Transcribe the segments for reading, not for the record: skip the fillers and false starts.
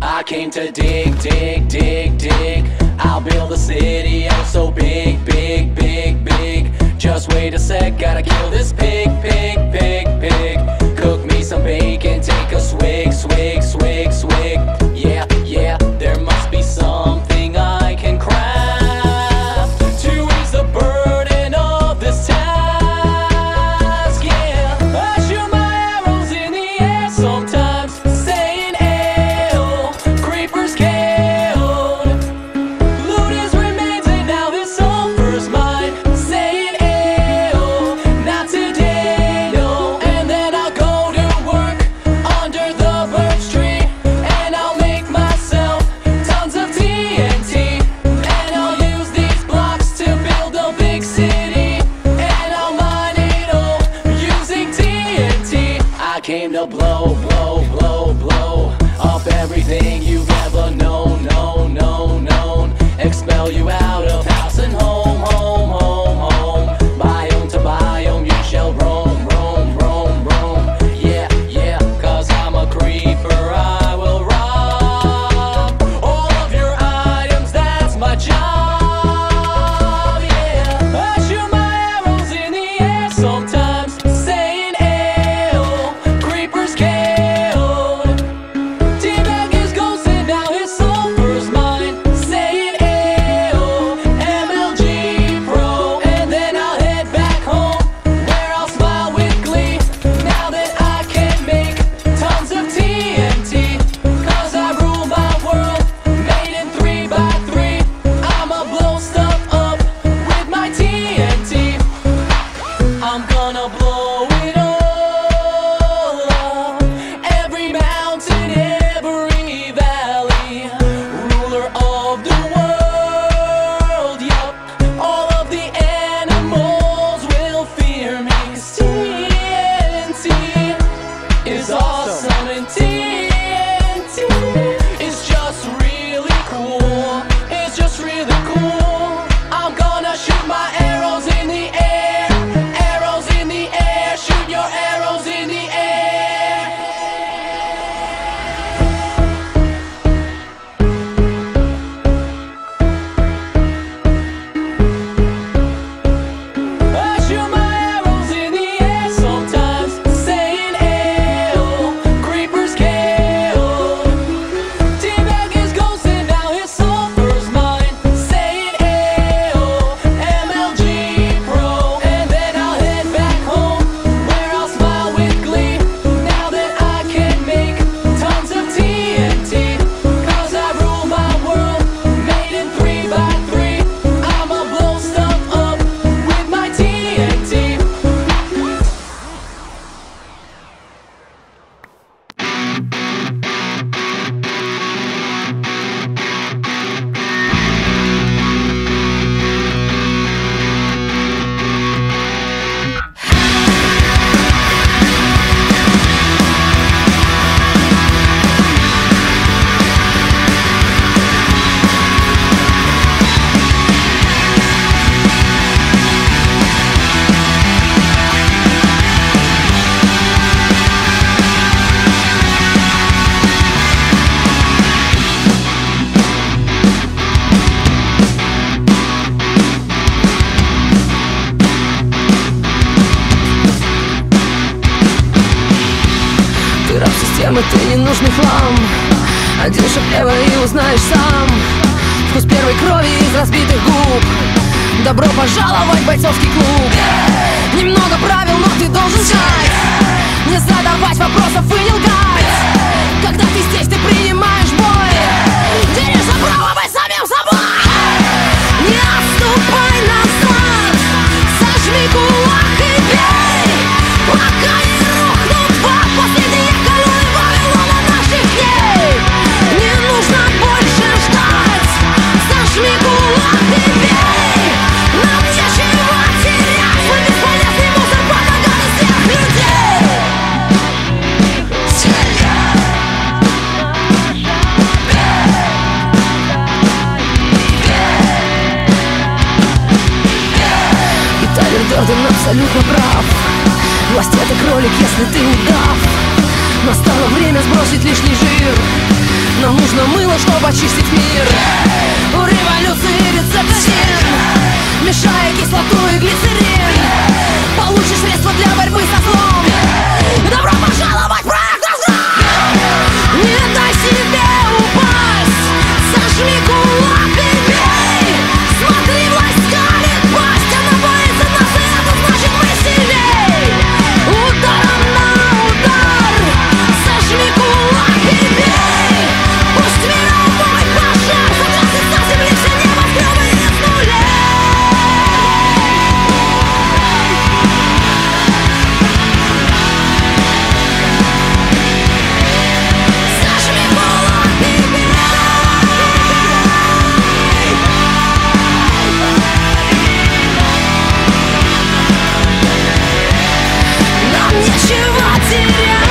I came to dig, dig, dig, dig. I'll build a city, oh so big, big, big, big. Just wait a sec, gotta kill this pig, pig, pig, pig. Cook me some bacon, take a swig, swig, swig, swig. Yeah, yeah, there must be something I can craft to ease the burden of this task. Yeah, I shoot my arrows in the air sometimes, saying ale, creepers killed. Loot his remains and now his sulfur's mine, saying ale, not today, no. And then I'll go to work under the birch tree, and I'll make myself tons of TNT, and I'll use these blocks to build a big city, and I'll mine it all using TNT. I came to blow, blow, blow, blow up everything you've ever known, known, known, known. Expel you out of house and home, home, home, home. Biome to biome you shall roam, roam, roam, roam. Yeah, yeah, cause I'm a creeper, I will rob all of your items, that's my job. Yeah, I shoot my arrows in the air sometimes, saying ale, creepers killed. Teabag his ghost and now his sulfur's mine, saying ale, MLG Pro. And then I'll head back home, where I'll smile with glee, now that I can make tons of TNT. Cause I rule my world, made in 3x3. I'ma blow stuff up with my TNT. I'm gonna blow it all up, every mountain, every valley. Ruler of the world, yup. All of the animals will fear me, 'cause TNT is awesome, and TNT is just really cool. It's just really cool. I'm gonna shoot my arrows in the air, arrows in the air. Shoot your arrows in the air. I shoot my arrows in the air sometimes, saying ale, creepers killed. Teabag his ghost and now his sulfur's mine, saying ale, MLG Pro. And then I'll head back home, where I'll smile with glee, now that I can make tons of TNT. Cause I rule my world, made in 3x3. I'ma blow stuff up with my TNT. Ты раб системы, ты ненужный хлам. Один шаг влево и узнаешь сам вкус первой крови из разбитых губ. Добро пожаловать в бойцовский клуб. Немного правил, но ты должен знать, не задавать вопросов и не лгать. Когда ты здесь, ты принимаешь бой, дерешься право быть самим собой. Не отступай назад, сожми кулак и бей, пока не рухнут два последние колонны Вавилона наших дней. Не нужно больше ждать, сожми кулак и бей. Нам нечего терять, мы бесполезный мусор под ногами всех людей. абсолютно прав. Власть — это кролик, если ты удав. Настало время сбросить лишний жир. Нам нужно мыло, чтобы очистить мир. У революции рецепт один: мешая кислоту и глицерин, получишь средства для борьбы со злом. Добро пожаловать в проект «Разгром». Не дай себе упасть, сожми кулак и бей. Смотри, власть скалит пасть, она боится нас, и это значит мы сильней. Ударом на удар, сожми кулак и бей. Пусть мировой пожар загасит на земле все небоскребы из нулей. Сожми кулак и бей. Нам нечего терять.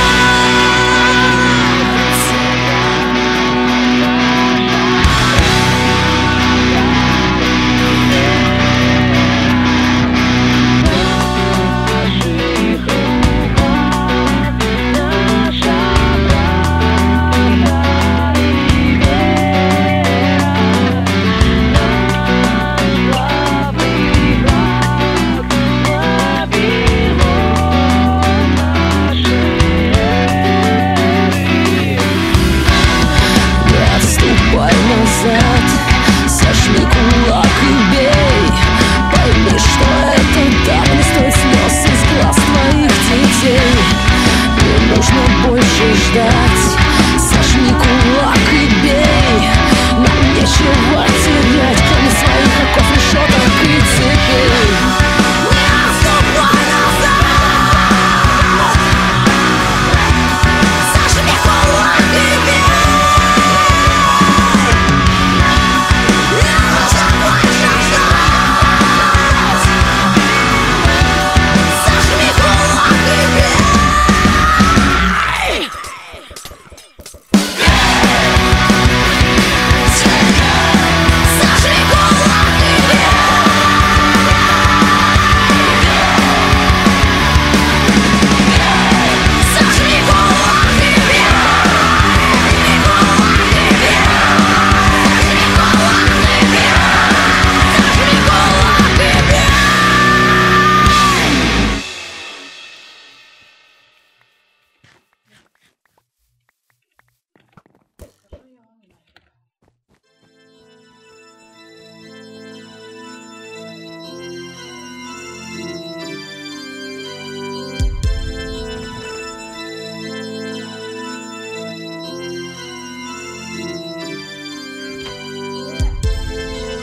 Не отступай назад, сожми кулак и бей. Пойми, что это так не стоит слез из глаз твоих детей. Не нужно больше ждать, сожми кулак и бей. Нам нечего терять, кроме своих оков, решеток и цепей. Не отступай назад, сожми кулак и бей.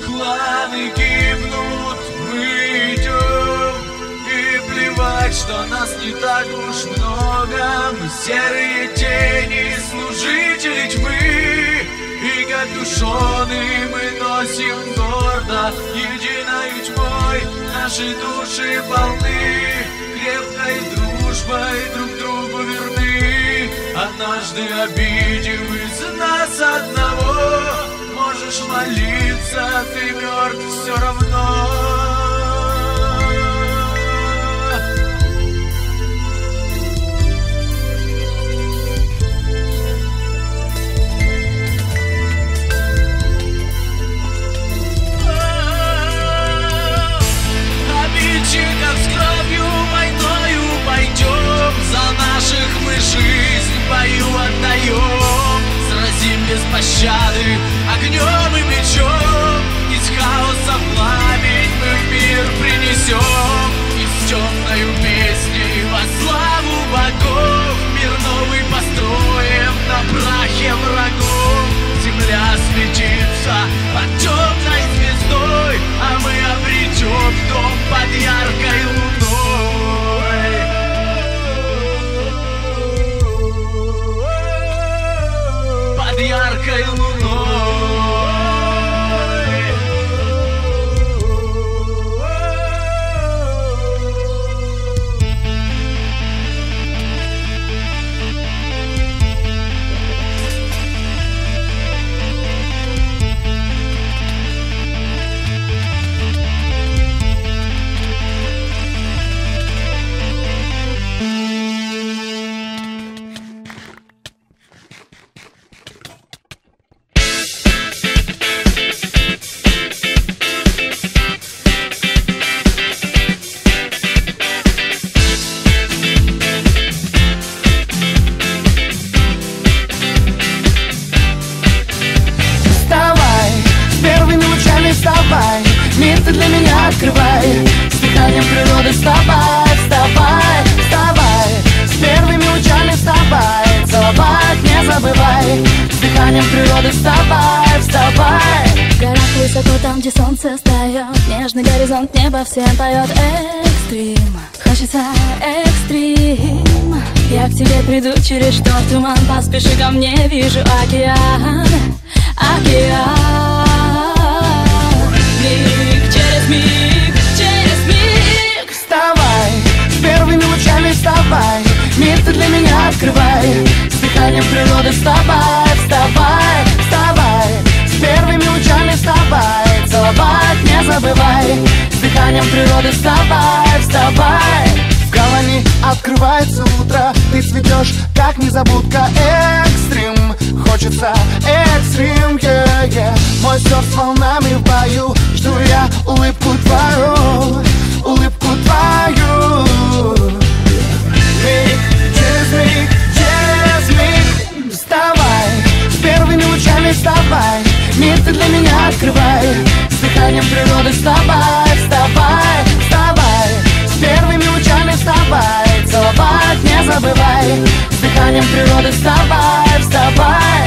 Кланы гибнут, мы идем, и плевать, что нас не так уж много. Мы серые тени, служители тьмы, и капюшоны мы носим гордо. Единой тьмой наши души полны, крепкой дружбой друг другу верны. Однажды обидев из нас одного, можешь молиться, ты мертв все равно. Обидчиков с кровью войною пойдем, за наших мы жизнь бою отдаем. Сразим без пощады огнем и мечом, из хаоса пламень мы в мир принесем. И с темною песней во славу богов мир новый построим на прахе врагов. Земля светится под темной звездой, а мы обретем дом под яркой луной. Под яркой луной. открывай, с дыханием природы вставай, вставай, вставай, с первыми лучами вставай, целовать не забывай, с дыханием природы вставай, вставай. В горах высоко, там, где солнце встает, нежный горизонт, небо всем поет. Экстрим, хочется экстрим. Я к тебе приду через что туман, поспеши ко мне, вижу океан, океан. Миг через миг, через миг. Вставай, с первыми лучами вставай, мир ты для меня открывай, с дыханием природы вставай, вставай, вставай, с первыми лучами вставай, целовать не забывай, с дыханием природы вставай, вставай. В голове открывается утро, ты цветешь, как незабудка. Экстрим, хочется экстрим, yeah. Мой сердце волнами в бою, жду я улыбку твою, улыбку твою. Миг через миг, через миг. Вставай, с первыми лучами вставай, мир ты для меня открывай, с дыханием природы вставай, вставай, вставай, с первыми лучами вставай, целовать не забывай, с дыханием природы вставай, вставай.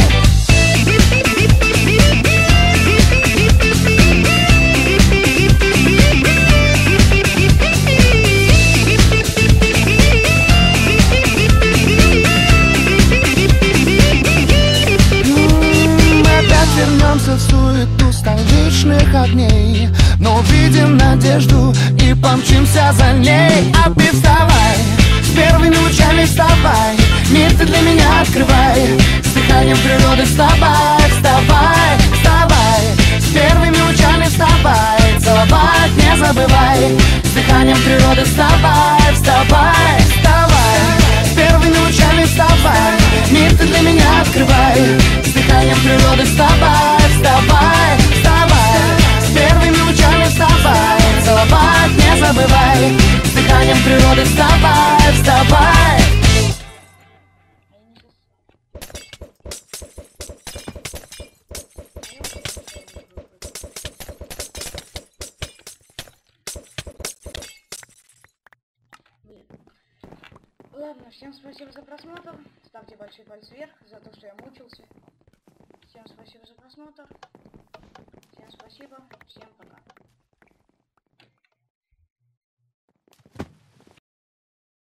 Вернемся в суету столичных огней, но увидим надежду и помчимся за ней. А ты вставай, с первыми лучами вставай, мир ты для меня открывай, с дыханием природы вставай, вставай, вставай, с первыми лучами вставай, целовать не забывай, с дыханием природы вставай, вставай, вставай, с первыми лучами вставай, мир ты для меня открывай, с дыханием природы вставай, вставай, вставай, с первыми лучами вставай, целовать не забывай, с дыханием природы вставай, вставай. Ладно, всем спасибо за просмотр. Ставьте большой палец вверх за то, что я мучился. Всем спасибо за просмотр. Всем спасибо. Всем пока.